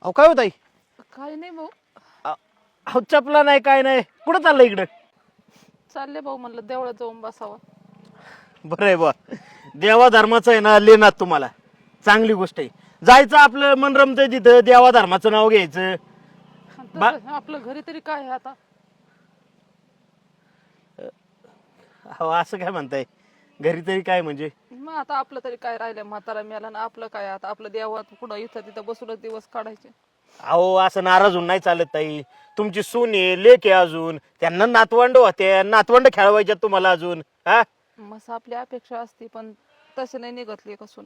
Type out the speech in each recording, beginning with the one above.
अहो काय होत आई? काय नाही भाऊ. अहो चपला नाही काय नाही, कुठं चाललं इकडं? चालले भाऊ, म्हणलं देवळात जाऊन बसावं. बरं आहे बा. देवा धर्माचं आहे ना लेनात तुम्हाला, चांगली गोष्ट आहे. जायचं आपलं मन रमतंय तिथं, देवा धर्माचं नाव घ्यायचं. आणि तसं आपलं घरी तरी काय आहे आता? अहो असं काय म्हणताय? घरी तरी काय म्हणजे? मग आता आपलं तरी काय राहिलं, म्हातारा मेला ना, आपलं काय आता? आपलं देवात कुठं इथं तिथं बसूनच दिवस काढायचे. अहो असं नाराज होऊन नाही चालत ताई. तुमची सून आहे, लेक आहे, अजून त्यांना नातवंड होते, नातवंड खेळवायच्यात तुम्हाला अजून. हा मग आपली अपेक्षा असते, पण तसे नाही निघतली कसून.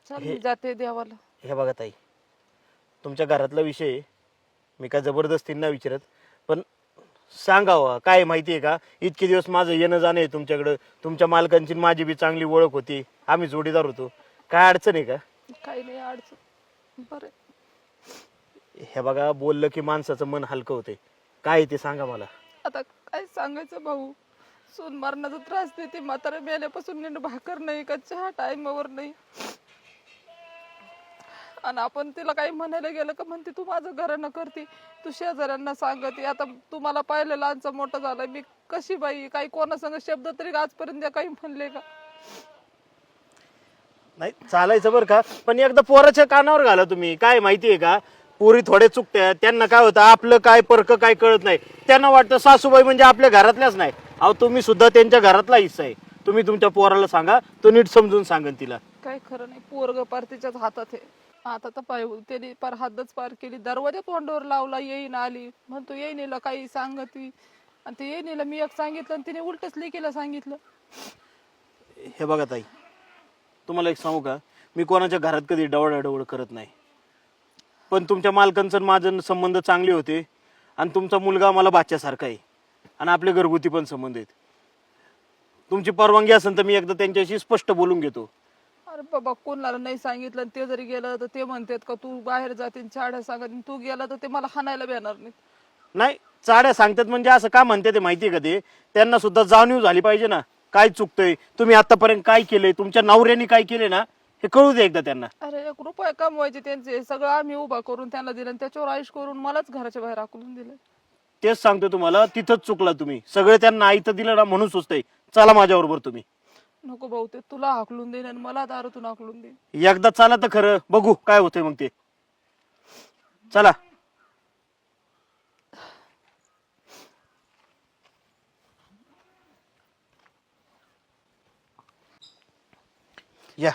चल मी जाते देवाला. हे बघा ताई, तुमच्या घरातला विषय आहे. मी काय जबरदस्ती नाही विचारत, पण सांगावं काय माहिती आहे का, इतके दिवस माझं येणं जाणं आहे तुमच्याकडं. तुमच्या मालकांची आणि माझी बी चांगली ओळख होती, आम्ही जोडीदार होतो. काय अडचण आहे का? काही नाही अडचण. बरं. हे बघा, बोललं की माणसाचं मन हलकं होते. काय आहे ते सांगा मला. आता काय सांगायचं भाऊ, सून मरणाचा त्रास देते, म्हातारा मेल्यापासून नीट भाकर नाही का चहा टाइमवर नाही. आणि आपण तिला काही म्हणायला गेलं का म्हणते तू माझं घरानं करते, तू शेजाऱ्यांना सांगते. आता तुम्हाला पाहिलं लहानचा मोठा झालाय, मी कशी बाई काही कोणासंग शब्द तरी आजपर्यंत काही म्हणले का? नाही चालायचं बरं का, पण एकदा पोराच्या कानावर घाला तुम्ही. काय माहितीये का, पोरी थोडे चुकत्या, त्यांना काय होतं आपलं काय परक काय कळत नाही. त्यांना वाटतं सासूबाई म्हणजे आपल्या घरातल्याच नाही. अहो तुम्ही सुद्धा त्यांच्या घरातला हिस्सा आहे. तुम्ही तुमच्या पोराला सांगा, तो नीट समजून सांगेल तिला. काय खरं नाही, पोरग पार तिच्याच हातात आहे. आता तर पाय त्याने पार हद्दच पार केली. दरवाजा तोंडावर लावला, येईन आली म्हणतो येईनीला काही सांगती, आणि ते येईनीला मी एक सांगितलं आणि तिने उलटच लेकीला सांगितलं. हे बघा ताई, तुम्हाला एक सांगू का, मी कोणाच्या घरात कधी डवळाडवळ करत नाही. पण तुमच्या मालकांचं आणि माझं संबंध चांगले होते, आणि तुमचा मुलगा मला बाच्यासारखा आहे, आणि आपले घरगुती पण संबंध आहेत. तुमची परवानगी असेल तर मी एकदा त्यांच्याशी स्पष्ट बोलून घेतो. अरे बाबा, कोणाला नाही सांगितलं आणि ते जरी गेलं तर ते म्हणतात का तू बाहेर जाते चाड्या सांगत, तू गेला तर ते मला हाणायला येणार नाही. नाही, चाड्या सांगतात म्हणजे असं का म्हणते ते माहितीये का, ते त्यांना सुद्धा जाणीव झाली पाहिजे ना, काय चुकतंय, तुम्ही आतापर्यंत काय केलंय, तुमच्या नवऱ्याने काय केले ना, हे कळू दे एकदा त्यांना. अरे 1 रुपया कमवायचे त्यांचे, सगळं आम्ही उभा करून त्यांना दिलं, आणि त्याच्यावर आयुष करून मलाच घराच्या बाहेर हाकलून दिलं. तेच सांगतो तुम्हाला, तिथंच चुकला तुम्ही. सगळे त्यांना आयतं दिलं ना, म्हणून सुचतंय. चला माझ्याबरोबर तुम्ही. नको भाऊ, ते तुला हाकलून देईन आणि मला दारूतून हाकलून देईन. एकदा चला तर खरं, बघू काय होतंय मग ते. चला. या